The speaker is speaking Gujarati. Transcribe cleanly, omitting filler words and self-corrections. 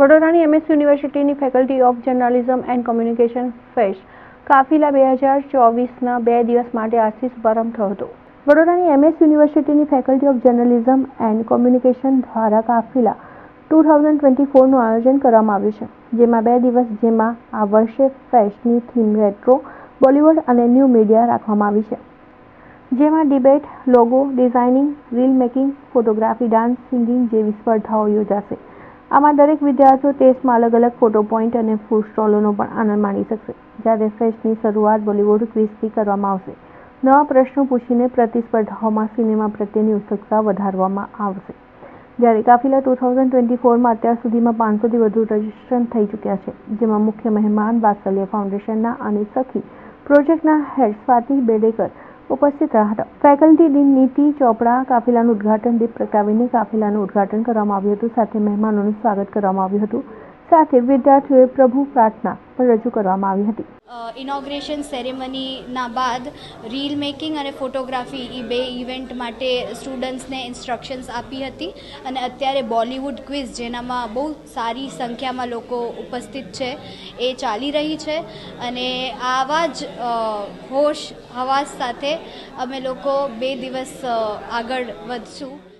વડોદરાની MS યુનિવર્સિટીની faculty of journalism and communication fest Kafila 2024ના 2 દિવસ માટે આજથી શુભારંભ થયો હતો। વડોદરાની MS યુનિવર્સિટીની faculty of journalism and communication દ્વારા કાફિલા 2024નું આયોજન કરવામાં આવ્યું છે, જેમાં 2 દિવસ જેમાં આ વર્ષે ફેસ્ટની થીમ રેટ્રો, બોલિવૂડ અને ન્યૂ મીડિયા રાખવામાં આવી છે, જેમાં debate, logo designing, reel making, photography, dance, singing જેવી સ્પર્ધાઓ યોજાશે। આમાં દરેક વિદ્યાર્થીઓ ટેસ્ટમાં અલગ-અલગ ફોટો પોઈન્ટ અને ફૂડ સ્ટોલોનો પણ આનંદ માણી શકશે। જ્યારે ફેસ્ટની શરૂઆત બોલિવૂડ ક્વિઝથી કરવામાં આવશે। નવા પ્રશ્નો પૂછીને પ્રતિસ્પર્ધાઓમાં સિનેમા પ્રત્યેની ઉત્સુકતા વધારવામાં આવશે। જ્યારે કાફિલા 2024માં અત્યાર સુધીમાં 500થી વધુ રજીસ્ટ્રેશન થઈ ચૂક્યા છે, જેમાં મુખ્ય મહેમાન વાત્સલ્ય ફાઉન્ડેશનના અને સખી પ્રોજેક્ટના હેડ સ્વાતિ બેડેકર ઉપસ્થિત રહ્યા હતા। ફેકલ્ટી ડીન નીતિ ચોપડા કાફિલાનું ઉદ્ઘાટન દીપ પ્રગટાવીને કાફિલાનું ઉદ્ઘાટન કરવામાં આવ્યું હતું। સાથે મહેમાનોનું સ્વાગત કરવામાં આવ્યું હતું। સાથે વિદ્યાર્થીઓએ પ્રભુ પ્રાર્થના પણ રજૂ કરવામાં આવી હતી। ઇનોગ્રેશન સેરેમનીના બાદ રીલ મેકિંગ અને ફોટોગ્રાફી એ 2 ઇવેન્ટ માટે સ્ટુડન્ટ્સને ઇન્સ્ટ્રક્શન્સ આપી હતી અને અત્યારે બોલિવૂડ ક્વિઝ જેનામાં બહુ સારી સંખ્યામાં લોકો ઉપસ્થિત છે એ ચાલી રહી છે અને આવા જ હોશ હવાસ સાથે અમે લોકો 2 દિવસ આગળ વધશું।